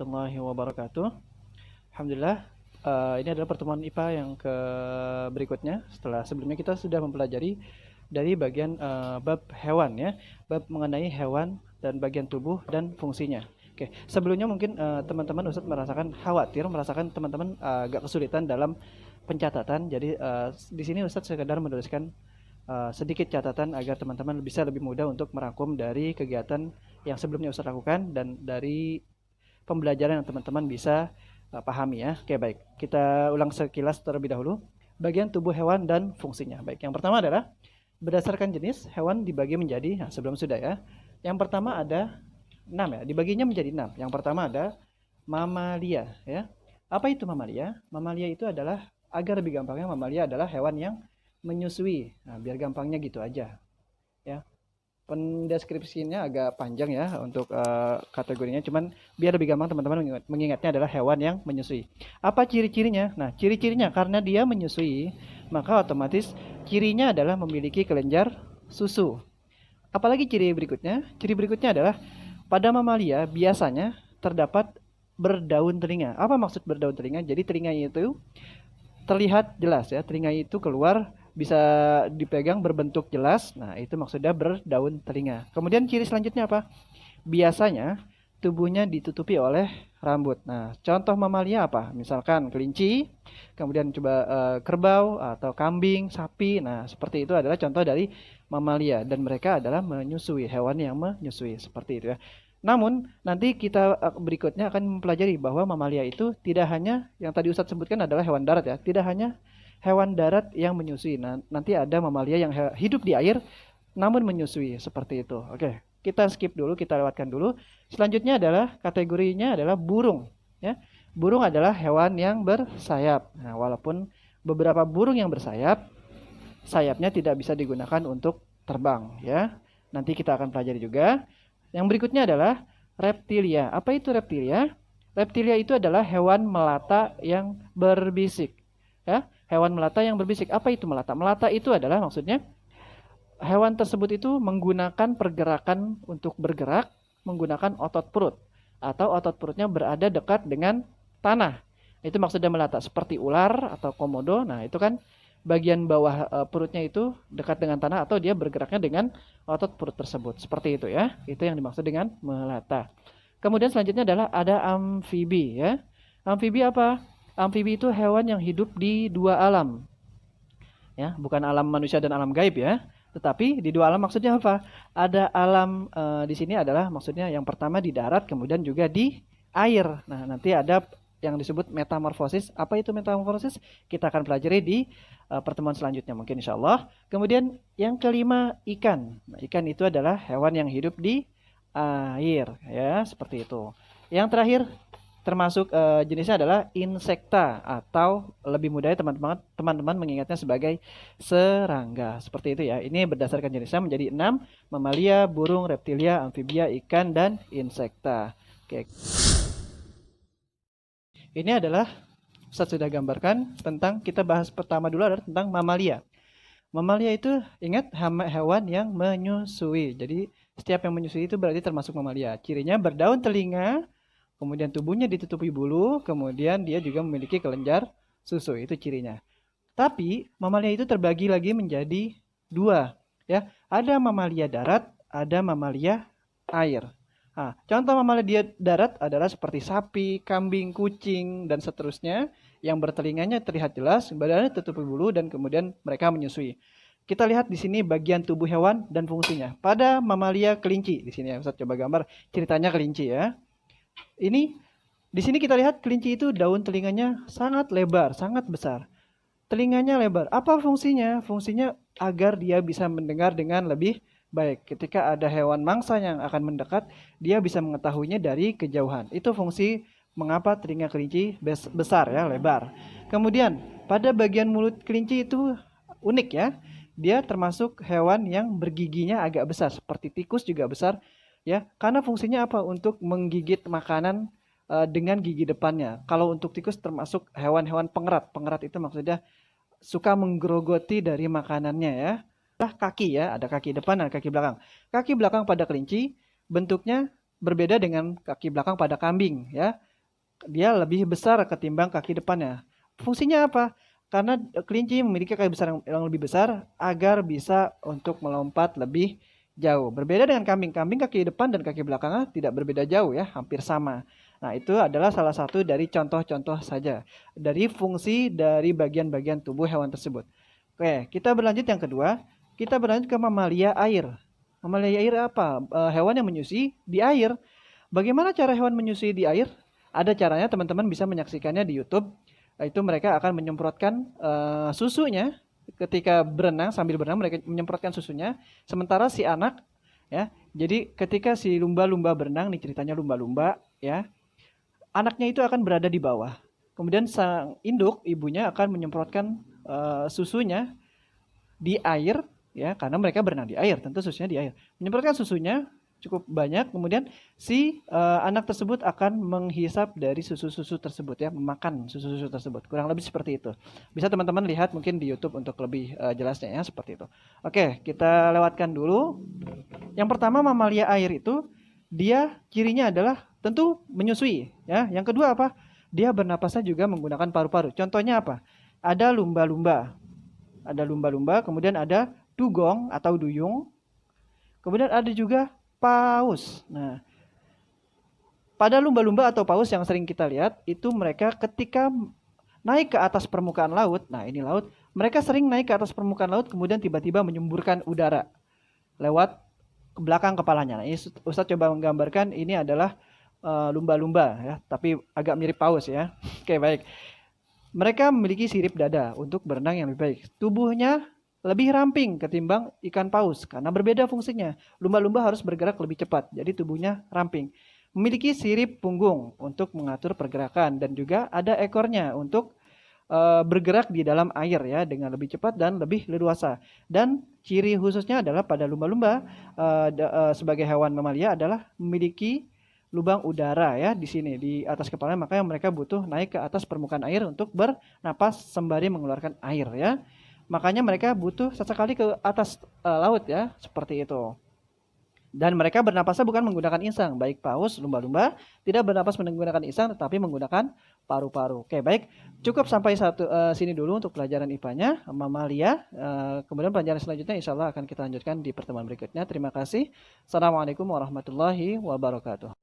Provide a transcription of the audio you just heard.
warahmatullahi wabarakatuh. Alhamdulillah, ini adalah pertemuan IPA yang ke berikutnya. Setelah sebelumnya kita sudah mempelajari dari bagian bab hewan ya, bab mengenai hewan dan bagian tubuh dan fungsinya. Oke, sebelumnya mungkin teman-teman Ustadz merasakan teman-teman agak kesulitan dalam pencatatan. Jadi di sini Ustadz sekedar menuliskan sedikit catatan agar teman-teman bisa lebih mudah untuk merangkum dari kegiatan yang sebelumnya Ustadz lakukan dan dari pembelajaran yang teman-teman bisa pahami ya. Oke, baik. Kita ulang sekilas terlebih dahulu. Bagian tubuh hewan dan fungsinya. Baik, yang pertama adalah berdasarkan jenis hewan dibagi menjadi, nah sebelum sudah ya. Yang pertama ada 6 ya, dibaginya menjadi 6. Yang pertama ada mamalia ya. Apa itu mamalia? Mamalia itu adalah, agar lebih gampangnya, mamalia adalah hewan yang menyusui. Nah, biar gampangnya gitu aja ya. Pendeskripsinya agak panjang ya untuk kategorinya, cuman biar lebih gampang teman-teman mengingatnya adalah hewan yang menyusui. Apa ciri-cirinya? Nah, ciri-cirinya karena dia menyusui, maka otomatis cirinya adalah memiliki kelenjar susu. Apalagi ciri berikutnya? Ciri berikutnya adalah pada mamalia biasanya terdapat berdaun telinga. Apa maksud berdaun telinga? Jadi telinganya itu terlihat jelas ya, telinga itu keluar bisa dipegang berbentuk jelas. Nah, itu maksudnya berdaun telinga. Kemudian ciri selanjutnya apa? Biasanya tubuhnya ditutupi oleh rambut. Nah, contoh mamalia apa? Misalkan kelinci, kemudian coba kerbau atau kambing, sapi. Nah, seperti itu adalah contoh dari mamalia dan mereka adalah menyusui, hewan yang menyusui seperti itu ya. Namun, nanti kita berikutnya akan mempelajari bahwa mamalia itu tidak hanya yang tadi Ustadz sebutkan adalah hewan darat ya, tidak hanya hewan darat yang menyusui. Nah, nanti ada mamalia yang hidup di air namun menyusui seperti itu. Oke, kita skip dulu, kita lewatkan dulu. Selanjutnya adalah kategorinya adalah burung ya. Burung adalah hewan yang bersayap. Nah, walaupun beberapa burung yang bersayap, sayapnya tidak bisa digunakan untuk terbang ya. Nanti kita akan pelajari juga. Yang berikutnya adalah reptilia. Apa itu reptilia? Reptilia itu adalah hewan melata yang berbisik ya. Hewan melata yang berbisik. Apa itu melata? Melata itu adalah maksudnya hewan tersebut itu menggunakan pergerakan untuk bergerak menggunakan otot perut, atau otot perutnya berada dekat dengan tanah. Itu maksudnya melata, seperti ular atau komodo. Nah, itu kan bagian bawah perutnya itu dekat dengan tanah atau dia bergeraknya dengan otot perut tersebut. Seperti itu ya. Itu yang dimaksud dengan melata. Kemudian selanjutnya adalah ada amfibi ya. Amfibi apa? Amfibi itu hewan yang hidup di dua alam. Ya, bukan alam manusia dan alam gaib ya. Tetapi di dua alam maksudnya apa? Ada alam di sini adalah maksudnya yang pertama di darat, kemudian juga di air. Nah, nanti ada yang disebut metamorfosis. Apa itu metamorfosis? Kita akan pelajari di pertemuan selanjutnya mungkin insya Allah. Kemudian yang kelima ikan. Nah, ikan itu adalah hewan yang hidup di air ya, seperti itu. Yang terakhir termasuk jenisnya adalah insekta atau lebih mudahnya teman-teman mengingatnya sebagai serangga. Seperti itu ya. Ini berdasarkan jenisnya menjadi 6: mamalia, burung, reptilia, amfibia, ikan, dan insekta. Oke. Ini adalah Ustaz sudah gambarkan tentang, kita bahas pertama dulu adalah tentang mamalia. Mamalia itu ingat hewan yang menyusui. Jadi setiap yang menyusui itu berarti termasuk mamalia. Cirinya berdaun telinga, kemudian tubuhnya ditutupi bulu, kemudian dia juga memiliki kelenjar susu, itu cirinya. Tapi mamalia itu terbagi lagi menjadi dua, ya. Ada mamalia darat, ada mamalia air. Nah, contoh mamalia darat adalah seperti sapi, kambing, kucing, dan seterusnya yang bertelinganya terlihat jelas, badannya tertutupi bulu, dan kemudian mereka menyusui. Kita lihat di sini bagian tubuh hewan dan fungsinya. Pada mamalia kelinci, di sini ya, Ustaz coba gambar ceritanya kelinci ya. Ini di sini kita lihat kelinci itu daun telinganya sangat lebar, sangat besar. Telinganya lebar. Apa fungsinya? Fungsinya agar dia bisa mendengar dengan lebih baik. Ketika ada hewan mangsa yang akan mendekat, dia bisa mengetahuinya dari kejauhan. Itu fungsi mengapa telinga kelinci besar ya, lebar. Kemudian pada bagian mulut kelinci itu unik ya. Dia termasuk hewan yang bergiginya agak besar, seperti tikus juga besar. Ya, karena fungsinya apa? Untuk menggigit makanan dengan gigi depannya. Kalau untuk tikus termasuk hewan-hewan pengerat. Pengerat itu maksudnya suka menggerogoti dari makanannya ya. Kaki ya, ada kaki depan dan kaki belakang. Kaki belakang pada kelinci bentuknya berbeda dengan kaki belakang pada kambing ya. dia lebih besar ketimbang kaki depannya. Fungsinya apa? Karena kelinci memiliki kaki besar yang lebih besar agar bisa untuk melompat lebih jauh. Berbeda dengan kambing. Kambing kaki depan dan kaki belakangnya tidak berbeda jauh ya, hampir sama. Nah, itu adalah salah satu dari contoh-contoh saja dari fungsi dari bagian-bagian tubuh hewan tersebut. Oke, kita berlanjut yang kedua. Kita berlanjut ke mamalia air. Mamalia air apa? Hewan yang menyusui di air. Bagaimana cara hewan menyusui di air? Ada caranya, teman-teman bisa menyaksikannya di YouTube. Itu mereka akan menyemprotkan susunya ketika berenang, sambil berenang mereka menyemprotkan susunya. Sementara si anak ya, jadi ketika si lumba-lumba berenang, nih ceritanya lumba-lumba ya, anaknya itu akan berada di bawah. Kemudian sang induk, ibunya akan menyemprotkan susunya di air ya, karena mereka berenang di air, tentu susunya di air. Menyemprotkan susunya cukup banyak, kemudian si anak tersebut akan menghisap dari susu-susu tersebut ya, memakan susu-susu tersebut. Kurang lebih seperti itu. Bisa teman-teman lihat mungkin di YouTube untuk lebih jelasnya ya, seperti itu. Oke, kita lewatkan dulu. Yang pertama, mamalia air itu dia cirinya adalah tentu menyusui ya. Yang kedua apa? Dia bernapasnya juga menggunakan paru-paru. Contohnya apa? Ada lumba-lumba. Ada lumba-lumba, kemudian ada dugong atau duyung. Kemudian ada juga paus. Nah, pada lumba-lumba atau paus yang sering kita lihat, itu mereka ketika naik ke atas permukaan laut, nah ini laut, mereka sering naik ke atas permukaan laut, kemudian tiba-tiba menyemburkan udara lewat ke belakang kepalanya. Nah, ini Ustadz coba menggambarkan, ini adalah lumba-lumba ya, tapi agak mirip paus ya. Oke, baik. Mereka memiliki sirip dada untuk berenang yang lebih baik. Tubuhnya lebih ramping ketimbang ikan paus karena berbeda fungsinya. Lumba-lumba harus bergerak lebih cepat, jadi tubuhnya ramping. Memiliki sirip punggung untuk mengatur pergerakan dan juga ada ekornya untuk bergerak di dalam air ya dengan lebih cepat dan lebih leluasa. Dan ciri khususnya adalah pada lumba-lumba sebagai hewan mamalia adalah memiliki lubang udara ya di sini di atas kepalanya, makanya mereka butuh naik ke atas permukaan air untuk bernapas sembari mengeluarkan air ya. Makanya mereka butuh sesekali ke atas laut ya, seperti itu. Dan mereka bernapasnya bukan menggunakan insang, baik paus, lumba-lumba tidak bernapas menggunakan insang tetapi menggunakan paru-paru. Oke, baik. Cukup sampai sini dulu untuk pelajaran IPA-nya, mamalia. Kemudian pelajaran selanjutnya insya Allah akan kita lanjutkan di pertemuan berikutnya. Terima kasih. Assalamualaikum warahmatullahi wabarakatuh.